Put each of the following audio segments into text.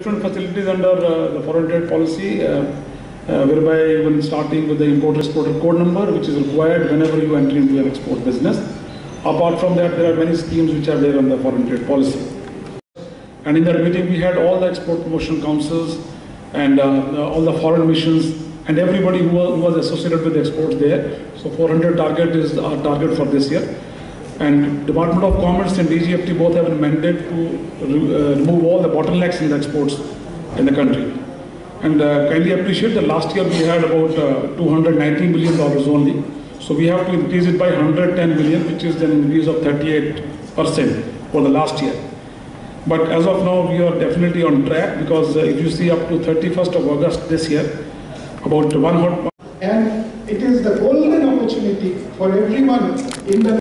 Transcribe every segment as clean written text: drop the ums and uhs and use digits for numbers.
Different facilities under the foreign trade policy, whereby even starting with the import-exporter code number, which is required whenever you enter into an export business. Apart from that, there are many schemes which are there on the foreign trade policy. And in that meeting, we had all the export promotion councils and all the foreign missions and everybody who was associated with exports there. So 400 target is our target for this year. And Department of Commerce and DGFT both have been mandated to remove all the bottlenecks in the exports in the country. And kindly appreciate that last year we had about $290 million only. So we have to increase it by 110 million, which is an increase of 38% for the last year. But as of now, we are definitely on track because if you see up to 31st of August this year, about one hot. And it is the golden opportunity for everyone in the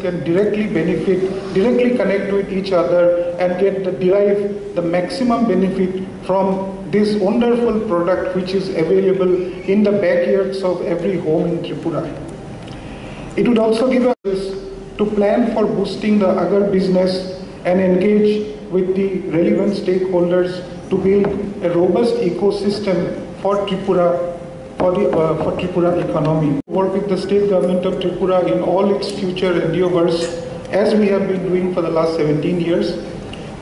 can directly connect with each other and derive the maximum benefit from this wonderful product which is available in the backyards of every home in Tripura. It would also give us to plan for boosting the agar business and engage with the relevant stakeholders to build a robust ecosystem for Tripura. For Tripura economy. Work with the state government of Tripura in all its future endeavors as we have been doing for the last 17 years.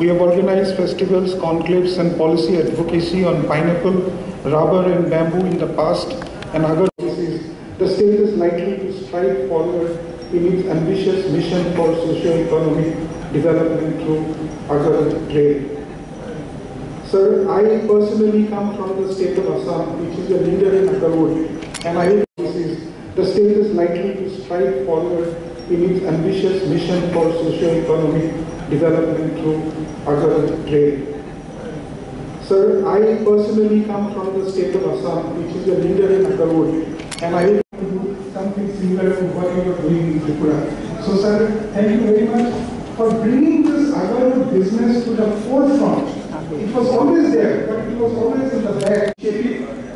We have organized festivals, conclaves and policy advocacy on pineapple, rubber and bamboo in the past and other policies. The state is likely to stride forward in its ambitious mission for socio-economic development through agar trade. Sir, I personally come from the state of Assam, which is a leader in agarwood, and I hope the state is likely to stride forward in its ambitious mission for socio-economic development through agar trade. Sir, I personally come from the state of Assam, which is a leader in agarwood, and I hope to do something similar to what you are doing in Tripura. So, sir, thank you very much for bringing this agarwood business to the forefront. It was always there, but it was always in the back,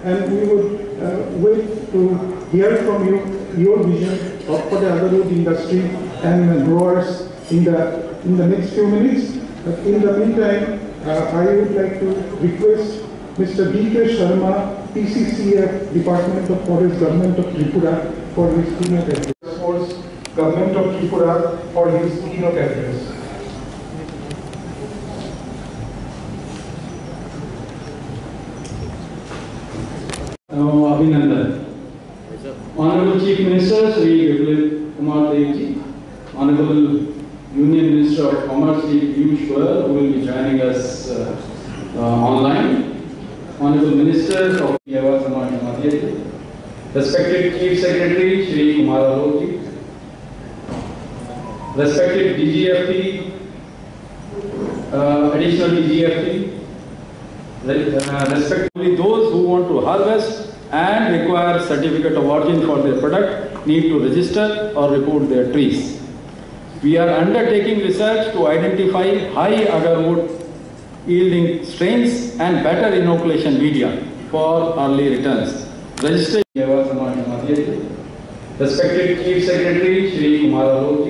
and we would wait to hear from you your vision for the agarwood industry and growers in the next few minutes. But in the meantime, I would like to request Mr. D.K. Sharma, PCCF, Department of Forest, Government of Tripura, for his keynote address. Forest, Government of Tripura, for his keynote address. Abhinandan. Honorable Chief Minister Shri Biplab Kumar Dev, Honorable Union Minister of Commerce Shri Piyush Goyal, who will be joining us online, Honorable Minister of Yawa Samaj Madhya, respected Chief Secretary Shri Kumar Alok, respected DGFT, additional DGFT, respectively those who want to harvest and require certificate of origin for their product need to register or report their trees. We are undertaking research to identify high agarwood yielding strains and better inoculation media for early returns. Register Yawa Samaj Madhya, respected Chief Secretary Shri Kumar Alok,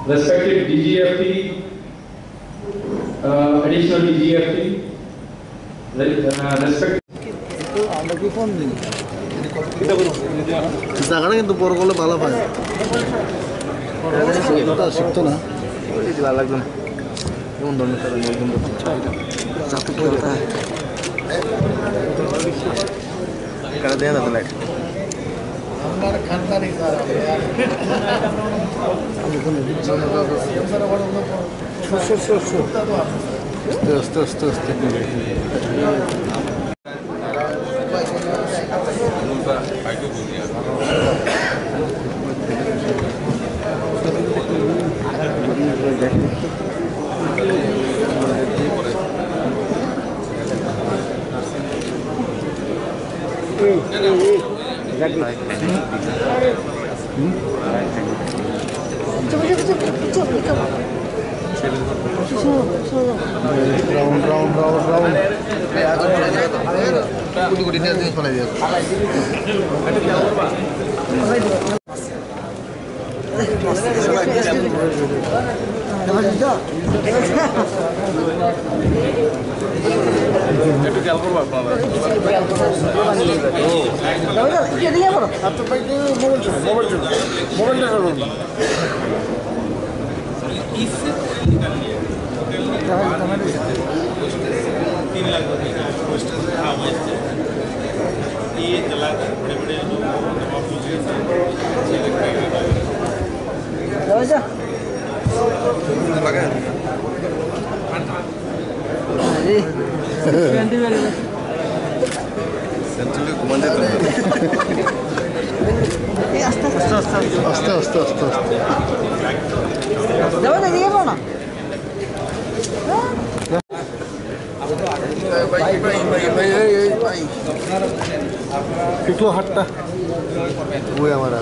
respected DGFT, additional DGFT, respect. জায়গাটা কিন্তু বড় করলে ভালো পায় শিখতো না লাগবে কেমন ধরনের চাপু করে দেয়া যাবে লাইট আমার খানদানি স্যার আস্তে Exactly. पिछलो हटता वो हमारा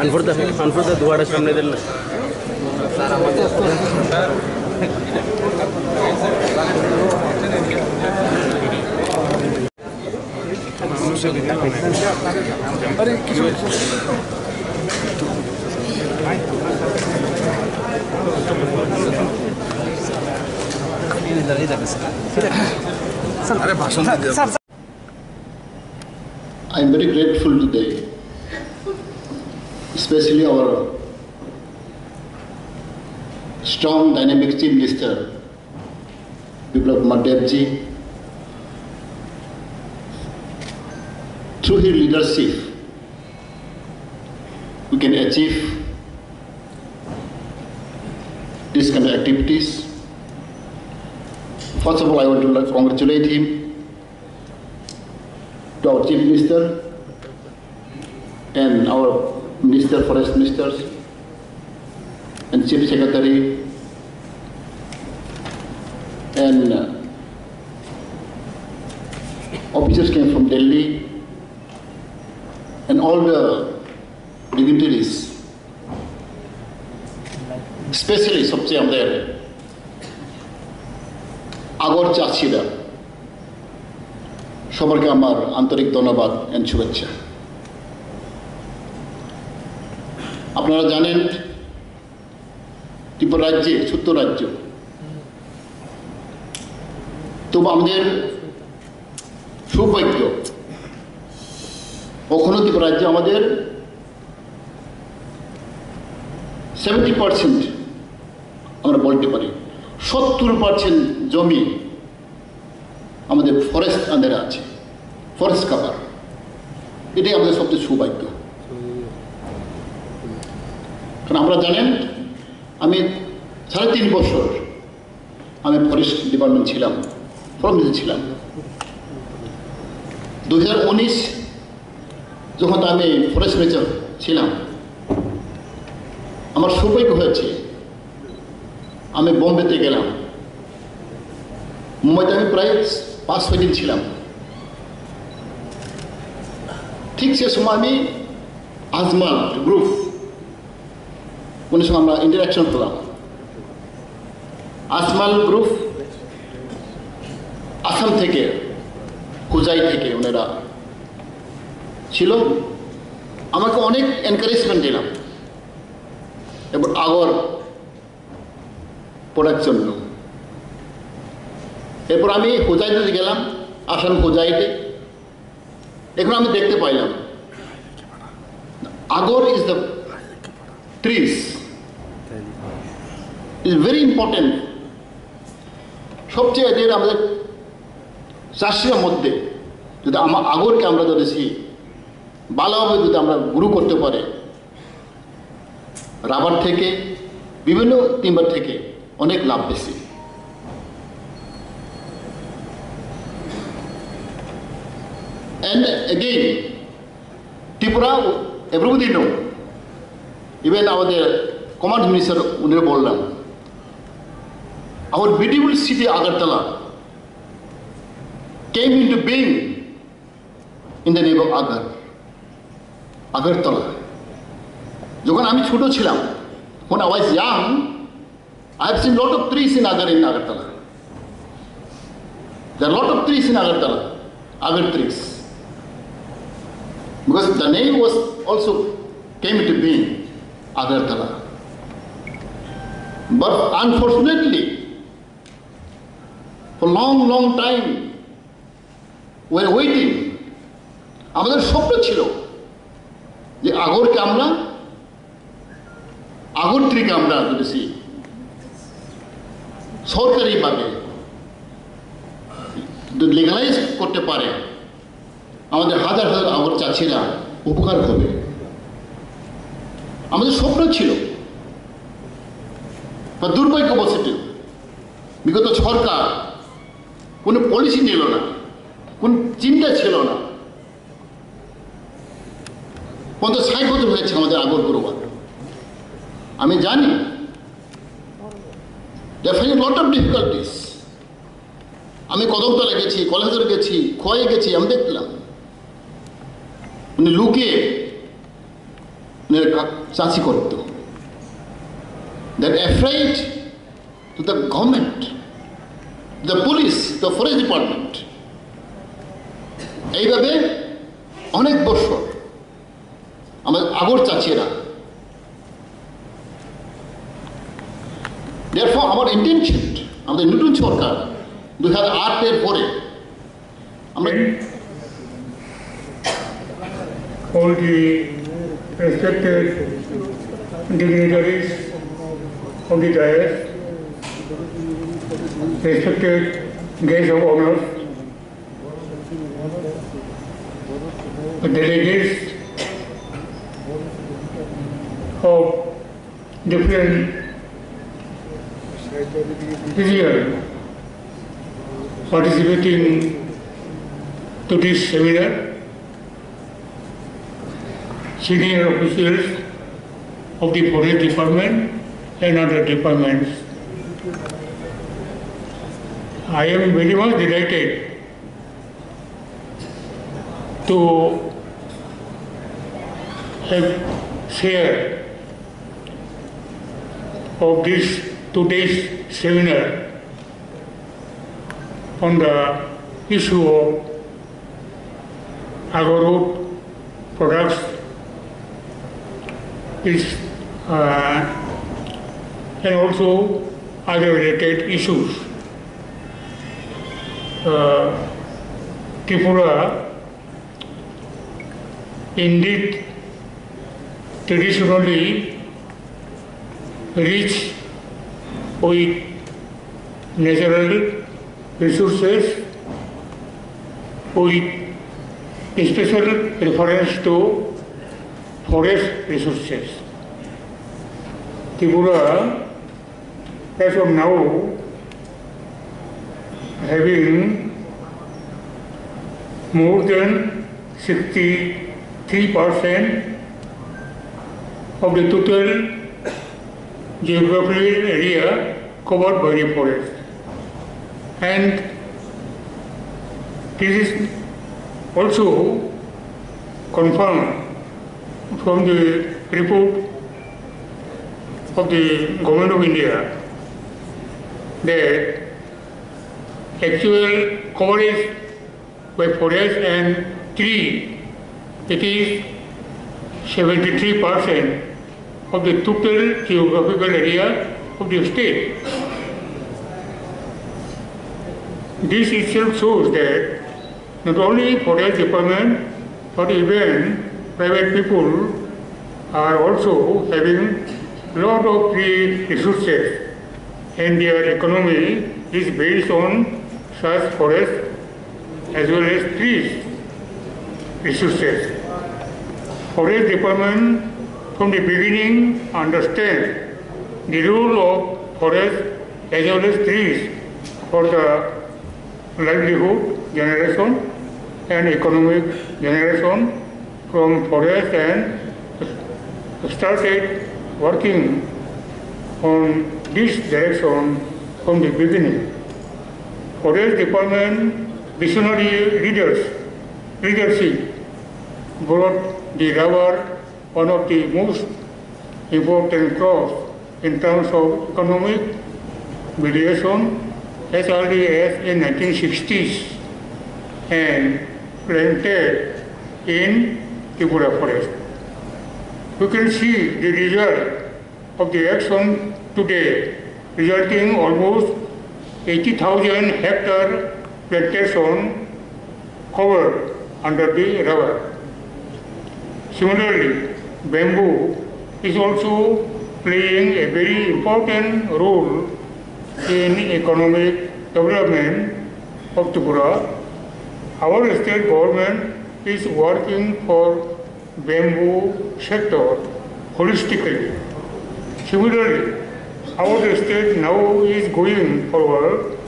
अनफोर्दा दुआरा सामने दिल I am very grateful today, especially our strong dynamic chief minister, Biplab Kumar Debji. Through his leadership, we can achieve this kind of activities. First of all, I want to congratulate him, to our Chief Minister and our Minister, Forest Ministers and Chief Secretary and officers came from Delhi and all the dignitaries, especially सबसे আমাদের আগর চাষিরা সবাইকে আমার আন্তরিক ধন্যবাদ এবং শুভেচ্ছা। আপনারা জানেন ত্রিপুরা রাজ্যে ছোট্ট রাজ্য, তবু আমাদের সৌভাগ্য কখনো ত্রিপুরা রাজ্যে আমাদের 70% আমরা বলতে পারি 70% জমি আমাদের ফরেস্ট আন্ডারে আছে, ফরেস্ট কভার। এটাই আমাদের সবচেয়ে সৌভাগ্য। কারণ আমরা জানেন আমি 3.5 বছর আমি ফরেস্ট ডিপার্টমেন্ট ছিলাম, ফরেস্ট ছিলাম। 2019 যখন আমি ফরেস্ট মিনিস্টার ছিলাম, আমার সৌভাগ্য হয়েছে আমি বোম্বেতে গেলাম। মুম্বাইতে আমি প্রায় 5-6 দিন ছিলাম। ঠিক সে সময় আমি আজমাল গ্রুপ ওনার সঙ্গে আমরা ইন্টারাকশন করলাম। আজমাল গ্রুপ আসাম থেকে, হুজাই থেকে ওনারা ছিল, আমাকে অনেক এনকারেজমেন্ট দিলাম এবং আগর পড়ার জন্য। এরপর আমি হোজাইতে গেলাম, আসাম হোজাইতে। এখন আমি দেখতে পাইলাম আগর is the trees is very important. সবচেয়ে এদের আমাদের চাষির মধ্যে যদি আগরকে আমরা যদি ভালোভাবে যদি আমরা গ্রো করতে পারে, রাবার থেকে বিভিন্ন টিম্বার থেকে অনেক লাভ বেশি। And again, Tripura, everybody know, even our command minister, উনি বললাম our beautiful city Agartala came into being in the name of Agartala. যখন আমি ছোট ছিলাম, when I was young, I have seen a lot of trees in Agartala. There are a lot of trees in Agartala, Agar trees. Because the name was also came into being, Agartala. But unfortunately, for long time, we were waiting. আমাদের স্বপ্ন ছিল যে আগরকে আমরা আগরত্রীকে আমরা যদি সরকারিভাবে legalise করতে পারে, আমাদের হাজার হাজার আগর চাষিরা উপকার হবে। আমাদের স্বপ্ন ছিল, দুর্ভাগ্যবশত বিগত সরকার কোনো পলিসি নিল না, কোন চিন্তা ছিল না। 50-60 বছর হয়েছে আমাদের আগর গুরুবার। আমি জানি লট অফ ডিফিকাল্টিস। আমি কদমতলা গেছি, কলেজে গেছি, খোয়াই গেছি, আমি দেখলাম লুকিয়ে চাষি করত। They're afraid to the government, the police, the forest department. এইভাবে অনেক বছর আমাদের আগর চাষিরা। Therefore, our intention, আমাদের নতুন সরকার 2008 পরে আমরা all the respected dignitaries of the dais, respected guests of honor, the delegates of different regions participating to this seminar, senior officials of the Forest Department and other departments. I am very much delighted to have shared of this today's seminar on the issue of agarwood products and also other related issues. Tripura indeed traditionally rich with natural resources with special reference to forest resources. Tripura, as of now, having more than 63% of the total geographical area covered by the forest. And this is also confirmed from the report of the Government of India that actual coverage by forest and tree, it is 73% of the total geographical area of the state. This itself shows that not only forest department but even private people are also having a lot of tree resources and their economy is based on such forest as well as trees resources. Forest department from the beginning understand the role of forest as well as trees for the livelihood generation and economic generation from forest and started working on this direction from the beginning. Forest Department visionary leadership brought the rubber, one of the most important crops in terms of economic variation, as early as in 1960s and planted in Tripura forest. You can see the result of the action today, resulting almost 80,000 hectare plantation covered under the rubber. Similarly, bamboo is also playing a very important role in economic development of Tripura. Our state government is working for bamboo sector holistically. Similarly, our state now is going forward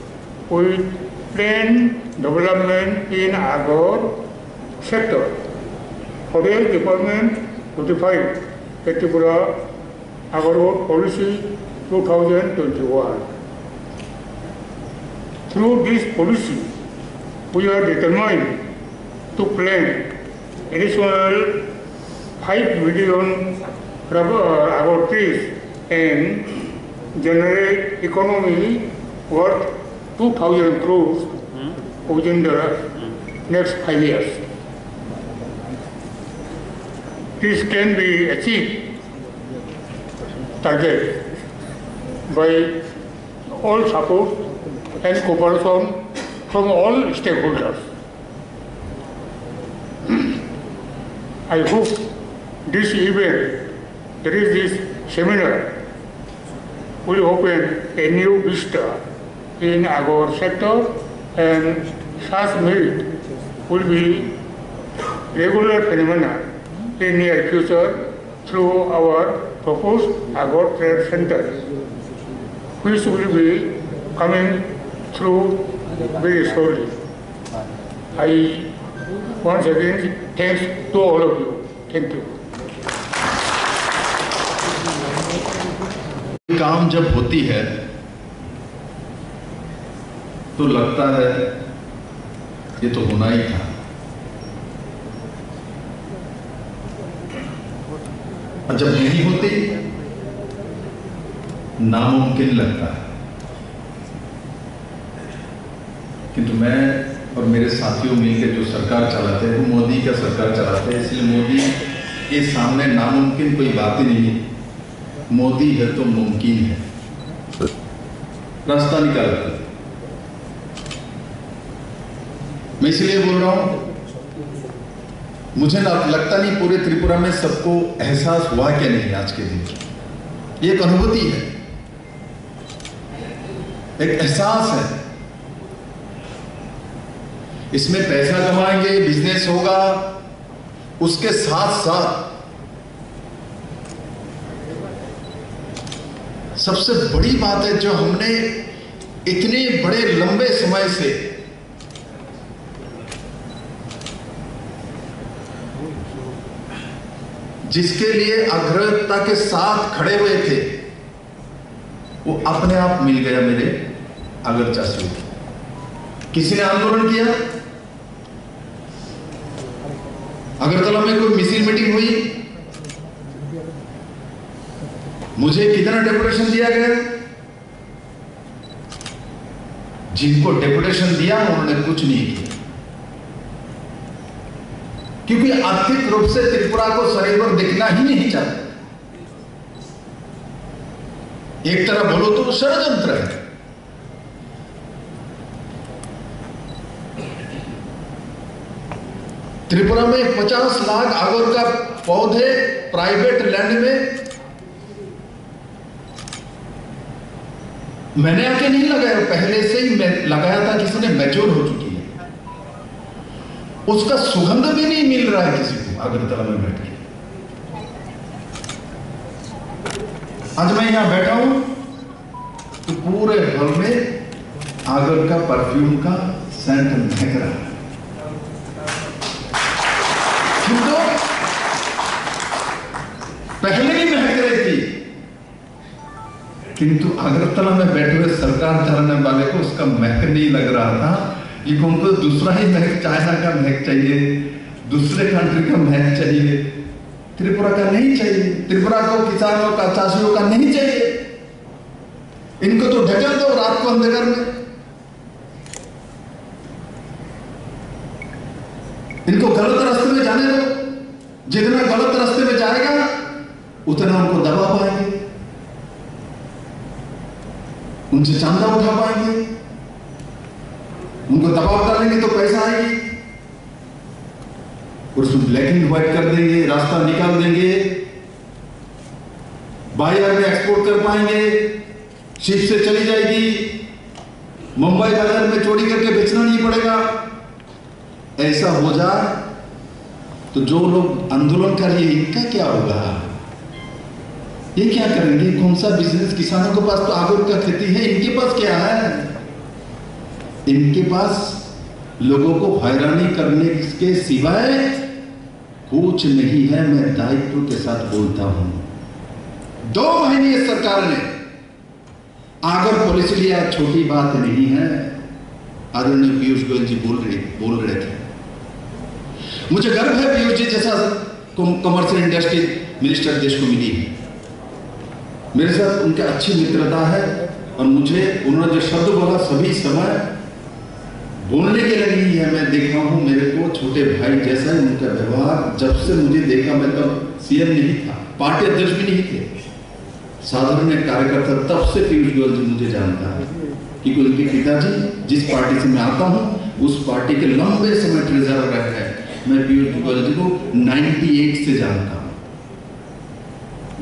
with planned development in Agar sector. Forest Department notified the Tripura Agar Policy 2021. Through this policy, we are determined to plant additional 5 million agar trees and generate economy worth 2,000 crores within the next 5 years. This can be achieved target by all support and cooperation from all stakeholders. I hope this event, that is this seminar, will open a new vista in our sector, and such merit will be regular phenomena in near future through our proposed Agar Trade Center, which will be coming through very slowly. I once again thanks to all of you. Thank you. काम जब होती है तो लगता है ये तो होना ही था, और जब नहीं होती नामुमकिन लगता है। किंतु मैं और मेरे साथियों मिलकर जो सरकार चलाते हैं वो मोदी का सरकार चलाते हैं, इसलिए मोदी के सामने नामुमकिन कोई बात ही नहीं। मोदी है तो मुमकिन है, रास्ता निकालता है। मैं इसलिए बोल रहा हूं, मुझे ना लगता नहीं पूरे त्रिपुरा में सबको एहसास हुआ क्या नहीं आज के दिन। ये एक अनुभूति है, एक एहसास है। इसमें पैसा कमाएंगे, बिजनेस होगा, उसके साथ साथ सबसे बड़ी बात है जो हमने इतने बड़े लंबे समय से जिसके लिए अग्रता के साथ खड़े हुए थे वो अपने आप मिल गया मेरे अगरचा से। किसी ने आंदोलन किया, अगरतला में कोई मिसिल मीटिंग हुई, मुझे कितना डेपुटेशन दिया गया? जिनको डेपुटेशन दिया उन्होंने कुछ नहीं किया, क्योंकि आर्थिक रूप से त्रिपुरा को सरेबर दिखना ही नहीं चाहते। एक तरह बोलो तो षड्यंत्र है। त्रिपुरा में 50 लाख आगर का पौधे प्राइवेट लैंड में मैंने आके नहीं लगाया, पहले से ही मैं लगाया था, किसी ने मैच्योर हो चुकी है, उसका सुगंध भी नहीं मिल रहा है किसी को अगरतला में बैठ के। आज मैं यहां बैठा हूं तो पूरे हॉल में आगर का परफ्यूम का सेंट महक रहा है। क्यों? पहले ही महक रही थी, किंतु अगरतला में बैठे हुए सरकार चलाने वाले को उसका महक नहीं लग रहा था, क्योंकि उनको दूसरा ही महक, चाइना का महक चाहिए, दूसरे कंट्री का महक चाहिए, त्रिपुरा का नहीं चाहिए। त्रिपुरा को, किसानों का, चाषियों का नहीं चाहिए। इनको तो ढकल दो रात को अंधकार में, इनको गलत रास्ते में जाने दो। जितना गलत रास्ते में जाएगा उतना उनको दबा पाएंगे, उनसे चांदा उठा पाएंगे, उनको दबाव डालेंगे तो पैसा आएगी और उसको ब्लैक एंड व्हाइट कर देंगे, रास्ता निकाल देंगे, बाहर में एक्सपोर्ट कर पाएंगे, शिप से चली जाएगी, मुंबई बाजार में चोरी करके बेचना नहीं पड़ेगा। ऐसा हो जाए तो जो लोग आंदोलन कर रहे हैं इनका क्या होगा? ये क्या करेंगे? कौन सा बिजनेस? किसानों के पास तो आगुर का खेती है, इनके पास क्या है? इनके पास लोगों को हैरानी करने के सिवाय कुछ नहीं है। मैं दायित्व के साथ बोलता हूं। 2 महीने सरकार ने आगर पॉलिसी लिया, छोटी बात नहीं है। आदरणीय पीयूष गोयल जी बोल रहे थे। मुझे गर्व है पीयूष जी जैसा कमर्शियल इंडस्ट्री मिनिस्टर देश को मिली है। मेरे साथ उनकी अच्छी मित्रता है और मुझे उन्होंने जो शब्द बोला सभी समय बोलने के लिए नहीं है। मैं देखा हूं, मेरे को छोटे भाई जैसा ही उनका व्यवहार। जब से मुझे देखा, मैं तब सीएम नहीं था, पार्टी अध्यक्ष भी नहीं थे, साधारण कार्यकर्ता। तब से पीयूष गोयल जी मुझे जानता है क्योंकि उनके पिताजी जिस पार्टी से मैं आता हूं उस पार्टी के लंबे समय ट्रेजरर रहे हैं। मैं पीयूष गोयल जी को 98 से जानता हूं,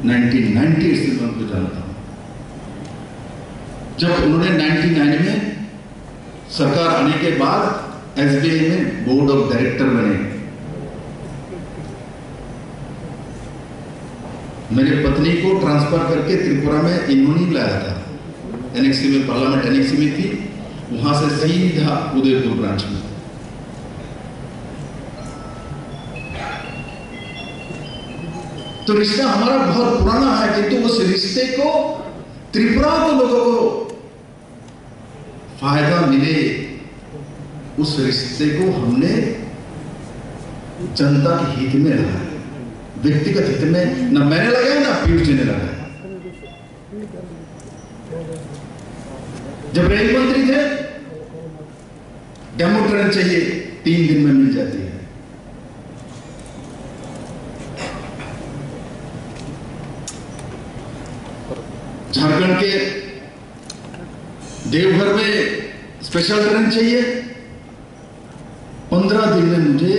1998 से मैं उनको जानता हूं। जब उन्होंने 99 में सरकार आने के बाद एसबीआई में बोर्ड ऑफ डायरेक्टर बने, मेरे पत्नी को ट्रांसफर करके त्रिपुरा में इन्होंने लाया था। एनएक्सी में, पार्लियामेंट एनएक्सी में थी, वहां से सीधा उदयपुर ब्रांच में। तो रिश्ता हमारा बहुत पुराना है, किंतु उस रिश्ते को, त्रिपुरा को, लोगों को फायदा मिले, उस रिश्ते को हमने जनता के हित में लगाया, व्यक्तिगत हित में न मैंने लगाया ना पीयूष जी ने लगाया। जब रेल मंत्री थे, डेमो ट्रेन चाहिए, 3 दिन में मिल जाती है। झारखंड के देवघर में स्पेशल ट्रेन चाहिए, 15 दिन में मुझे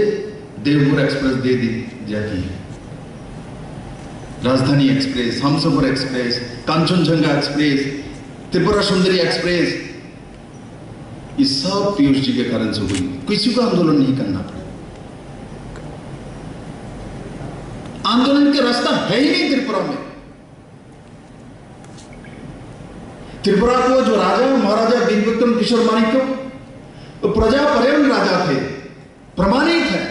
देवघर एक्सप्रेस दे दी जाती है। राजधानी express, Humsafar express, Kanchenjunga express, Tripura Sundari express, ये सब पीयूष जी के कारण से हुई। किसी को आंदोलन नहीं करना पड़ा। आंदोलन का रास्ता है ही नहीं त्रिपुरा में। त्रिपुरा को जो राजा महाराजा वीरविक्रम किशोर माणिक्य, तो प्रजा पर्यटन राजा थे, प्रमाणित है।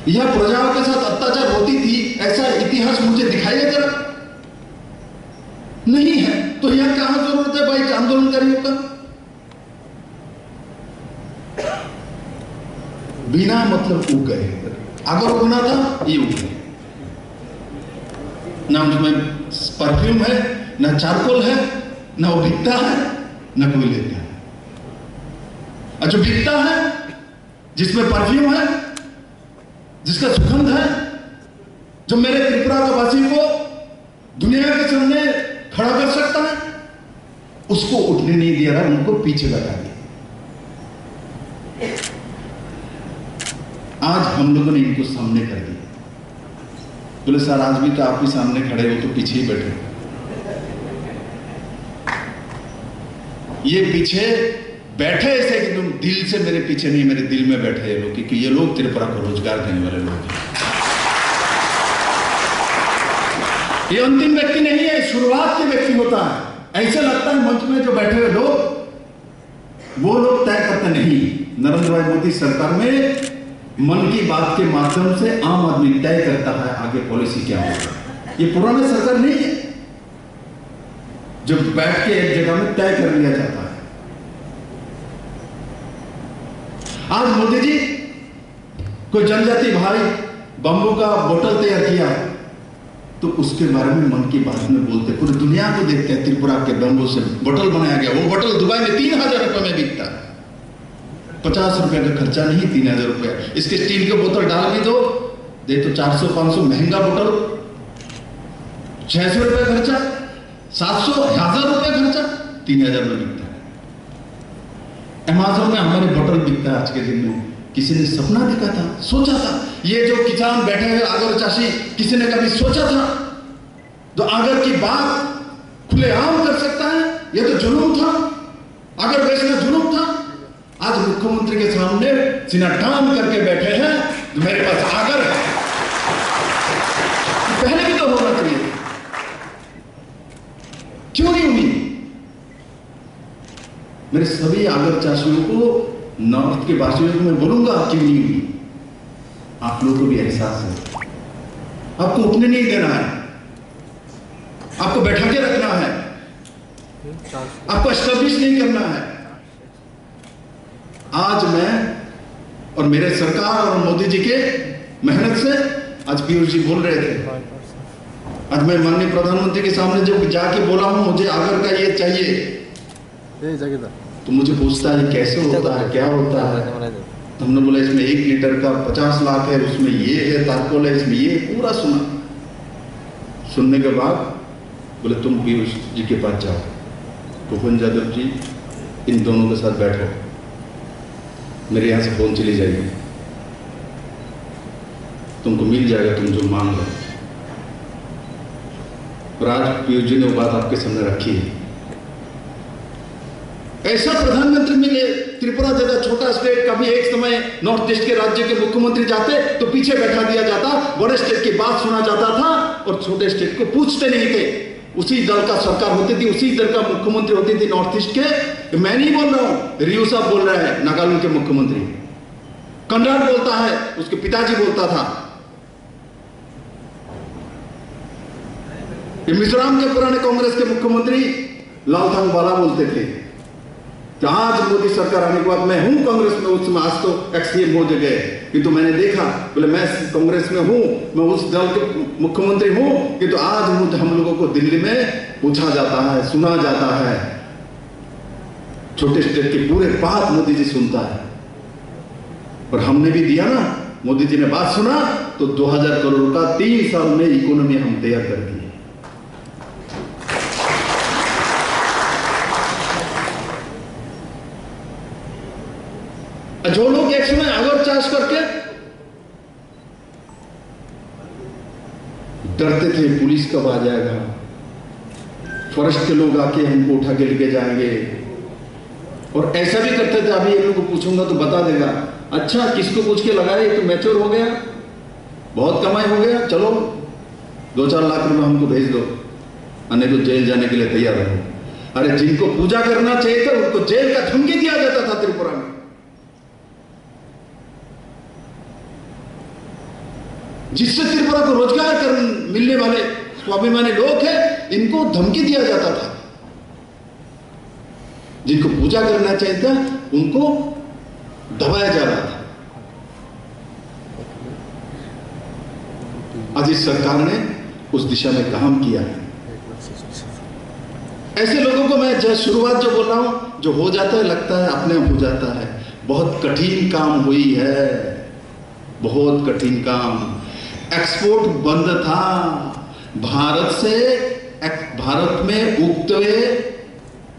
यह प्रजाओं के साथ अत्याचार होती थी, ऐसा इतिहास मुझे दिखाइए जरा। नहीं है तो यह कहां जरूरत है भाई आंदोलनकारियों का? बिना मतलब उग गए। अगर उगना था ये उग गए। ना उसमें परफ्यूम है, ना चारकोल है, ना वो बिकता है, ना कोई लेता है। और जो बिकता है, जिसमें परफ्यूम है, जिसका सुगंध है, जो मेरे त्रिपुरा के वासी को दुनिया के सामने खड़ा कर सकता है, उसको उठने नहीं दिया रहा, उनको पीछे लगा दिया। आज हम लोगों ने इनको सामने कर दिया। बोले सर आज भी तो आप भी सामने खड़े हो, तो पीछे ही बैठे। ये पीछे बैठे ऐसे कि तुम दिल से मेरे पीछे नहीं, मेरे दिल में बैठे ये लोग, क्योंकि ये लोग त्रिपुरा को रोजगार देने वाले लोग हैं। ये अंतिम व्यक्ति नहीं है, शुरुआत के व्यक्ति होता है। ऐसे लगता है मंच में जो बैठे हुए लोग, वो लोग तय करते नहीं। नरेंद्र भाई मोदी सरकार में मन की बात के माध्यम से आम आदमी तय करता है आगे पॉलिसी क्या होगा। ये पुराना सरकार नहीं है जो बैठ के एक जगह में तय कर लिया जाता है। आज मोदी जी कोई जनजाति भाई बम्बू का बोतल तैयार किया तो उसके बारे में मन की बात में बोलते, पूरी दुनिया को देखते हैं त्रिपुरा के बम्बू से बोतल बनाया गया। वो बोतल दुबई में 3000 रुपए में बिकता है, 50 रुपए का खर्चा नहीं, 3000 रुपए। इसके स्टील के बोतल डाल भी दो, दे तो 400-500 महंगा बोतल, 600 रुपए खर्चा, 700-1000 रुपए खर्चा, 3000 में बिकता है। अमेज़न में हमारे बोतल बिकता है आज के दिन में। किसी ने सपना देखा था, सोचा था? ये जो किसान बैठे हुए आगर चाषी, किसी ने कभी सोचा था तो आगर की बात खुलेआम कर सकता है? ये तो जुलूम था, आगर बेचना जुलूम था। आज मुख्यमंत्री के सामने सीना तान करके बैठे हैं तो मेरे पास आगर है। पहले भी तो होना चाहिए, क्यों नहीं हुई? मेरे सभी आगर चाषियों को, नॉर्थ के वासियों को मैं बोलूंगा क्यों नहीं हुई। आप लोगों को भी एहसास है, आपको उठने नहीं देना है, आपको बैठा के रखना है, आपको एस्टेब्लिश नहीं करना है। आज मैं और मेरे सरकार और मोदी जी के मेहनत से, आज पीयूष जी बोल रहे थे, आज मैं माननीय प्रधानमंत्री के सामने जब जाके बोला हूं मुझे आगर का ये चाहिए, तो मुझे पूछता है कैसे होता है, क्या होता है। तो हमने बोला इसमें 1 लीटर का 50 लाख है, उसमें ये है तारकोल है, इसमें ये पूरा सुना। सुनने के बाद बोले तुम पीयूष जी के पास जाओ, भूपेंद्र यादव जी इन दोनों के साथ बैठो, मेरे यहाँ से फोन चली जाएगी, तुमको मिल जाएगा तुम जो मांग लो। और आज पीयूष जी ने वो बात आपके सामने रखी है। ऐसा प्रधानमंत्री मिले, त्रिपुरा जैसा छोटा स्टेट, कभी एक समय नॉर्थ ईस्ट के राज्य के मुख्यमंत्री जाते तो पीछे बैठा दिया जाता, बड़े स्टेट की बात सुना जाता था और छोटे स्टेट को पूछते नहीं थे। उसी दल का सरकार होती थी, उसी दल का मुख्यमंत्री होती थी नॉर्थ ईस्ट के। मैं नहीं बोल रहा हूं, रियू साहब बोल रहे हैं, नागालैंड के मुख्यमंत्री कन्राड बोलता है, उसके पिताजी बोलता था। मिजोरम के पुराने कांग्रेस के मुख्यमंत्री लालथांग बाला बोलते थे। तो आज मोदी सरकार आने के बाद मैं हूं कांग्रेस में, उस समय आज तो एक्सएम हो गए, किंतु मैंने देखा, बोले मैं कांग्रेस में हूं, मैं उस दल के मुख्यमंत्री हूं, किंतु आज हम लोगों को दिल्ली में पूछा जाता है, सुना जाता है। छोटे स्टेट की पूरे बात मोदी जी सुनता है। और हमने भी दिया ना, मोदी जी ने बात सुना तो 2000 करोड़ का 3 साल में इकोनॉमी हम तैयार कर दी। जो लोग एक समय आगर चाष करके डरते थे पुलिस कब आ जाएगा, फॉरेस्ट के लोग आके हमको उठा के लेके जाएंगे, और ऐसा भी करते थे। अभी इन लोगों को पूछूंगा तो बता देगा, अच्छा किसको पूछ के लगाए, तो मैच्योर हो गया, बहुत कमाई हो गया, चलो 2-4 लाख रुपए हमको भेज दो, नहीं तो जेल जाने के लिए तैयार रहो। अरे जिनको पूजा करना चाहिए था उनको जेल का धमकी दिया जाता था त्रिपुरा में। जिससे त्रिपुरा को रोजगार मिलने वाले स्वाभिमानी लोग हैं, इनको धमकी दिया जाता था। जिनको पूजा करना चाहिए था उनको दबाया जा रहा था। आज इस सरकार ने उस दिशा में काम किया है। ऐसे लोगों को मैं शुरुआत जो बोल रहा हूं, जो हो जाता है लगता है अपने आप हो जाता है। बहुत कठिन काम हुई है, बहुत कठिन काम। एक्सपोर्ट बंद था, भारत से भारत में उगते हुए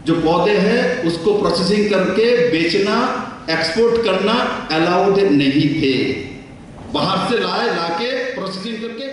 जो पौधे हैं उसको प्रोसेसिंग करके बेचना, एक्सपोर्ट करना अलाउड नहीं थे। बाहर से लाके प्रोसेसिंग करके